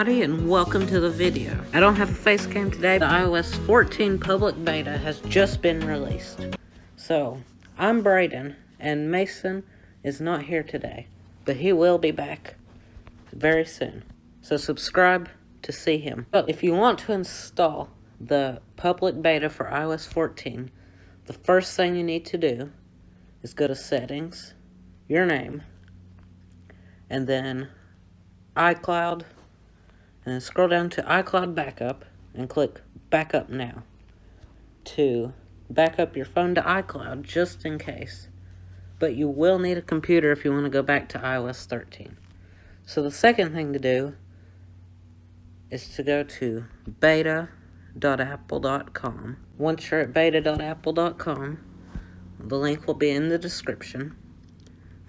everybody, and welcome to the video. I don't have a face cam today. The iOS 14 public beta has just been released. So, I'm Braden, and Mason is not here today, but he will be back very soon. So subscribe to see him. But if you want to install the public beta for iOS 14, the first thing you need to do is go to Settings, Your Name, and then iCloud, and then scroll down to iCloud Backup and click Backup Now to back up your phone to iCloud just in case. But you will need a computer if you want to go back to iOS 13. So the second thing to do is to go to beta.apple.com. Once you're at beta.apple.com, the link will be in the description.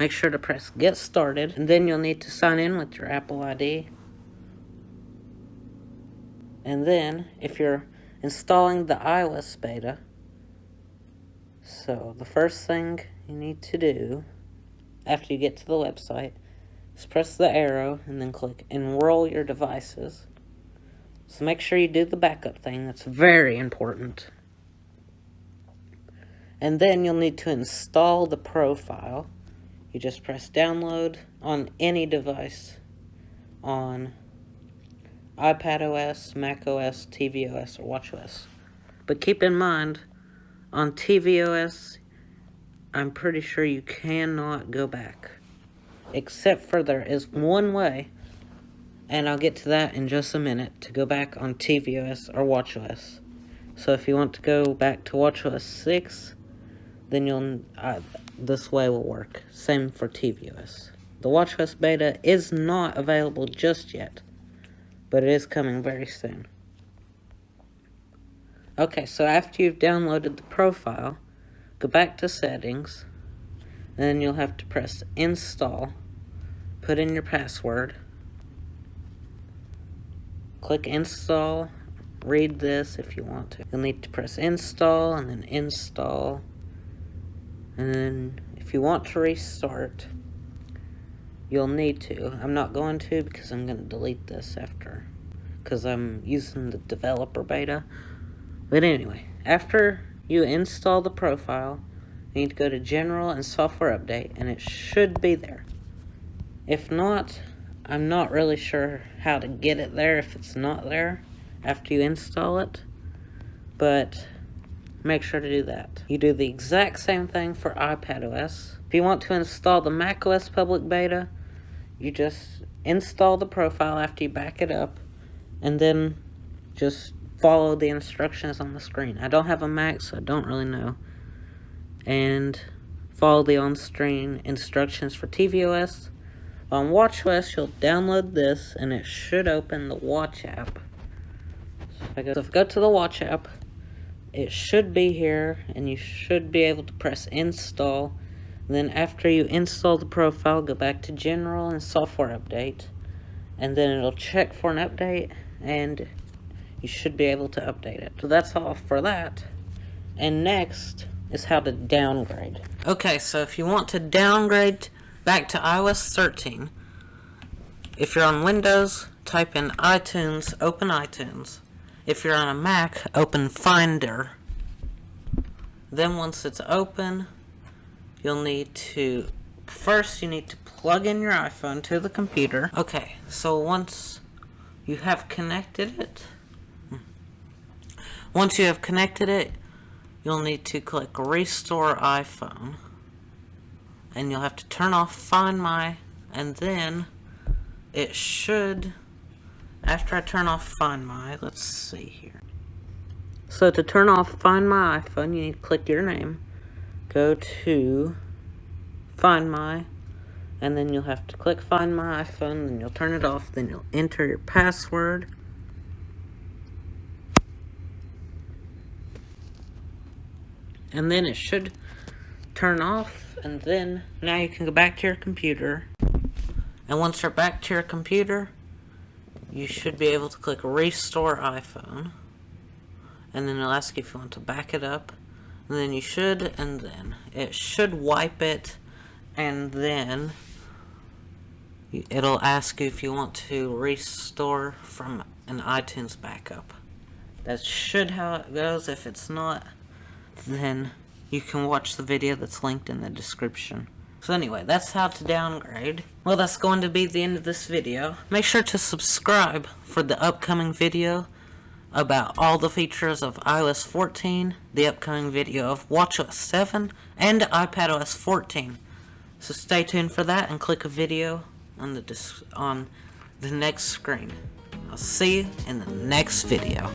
Make sure to press Get Started, and then you'll need to sign in with your Apple ID. And then, if you're installing the iOS beta, so the first thing you need to do after you get to the website is press the arrow and then click Enroll Your Devices. So make sure you do the backup thing, that's very important. And then you'll need to install the profile. You just press download on any device on iPadOS, macOS, tvOS, or watchOS. But keep in mind, on tvOS, I'm pretty sure you cannot go back. Except for there is one way, and I'll get to that in just a minute, to go back on tvOS or watchOS. So if you want to go back to watchOS 6, then this way will work. Same for tvOS. The watchOS beta is not available just yet, but it is coming very soon. Okay, so after you've downloaded the profile, go back to Settings, and then you'll have to press Install, put in your password, click Install, read this if you want to. You'll need to press Install, and then Install, and then if you want to restart, you'll need to. I'm not going to because I'm going to delete this after, because I'm using the developer beta. But anyway, after you install the profile, you need to go to General and Software Update, and it should be there. If not, I'm not really sure how to get it there if it's not there after you install it, but make sure to do that. You do the exact same thing for iPadOS. If you want to install the macOS public beta, you just install the profile after you back it up, and then just follow the instructions on the screen. I don't have a Mac, so I don't really know. And follow the on-screen instructions for tvOS. On watchOS, you'll download this, and it should open the Watch app. So if I go to the Watch app, it should be here, and you should be able to press Install. Then after you install the profile, go back to General and Software Update, and then it'll check for an update, and you should be able to update it. So that's all for that. And next is how to downgrade. Okay, so if you want to downgrade back to iOS 13, if you're on Windows, type in iTunes, open iTunes. If you're on a Mac, open Finder. Then once it's open, you'll need to, first you need to plug in your iPhone to the computer. Okay, so once you have connected it, you'll need to click Restore iPhone. And you'll have to turn off Find My, and then it should, after I turn off Find My, let's see here. So to turn off Find My iPhone, you need to click your name, go to Find My, and then you'll have to click Find My iPhone, then you'll turn it off, then you'll enter your password. And then it should turn off, and then now you can go back to your computer. And once you're back to your computer, you should be able to click Restore iPhone. And then it'll ask you if you want to back it up. And then you should, and then it should wipe it, and then it'll ask you if you want to restore from an iTunes backup. That's should how it goes. If it's not, then you can watch the video that's linked in the description. So anyway, that's how to downgrade. Well, that's going to be the end of this video. Make sure to subscribe for the upcoming video about all the features of iOS 14, the upcoming video of watchOS 7, and iPadOS 14. So stay tuned for that and click a video on the next screen. I'll see you in the next video.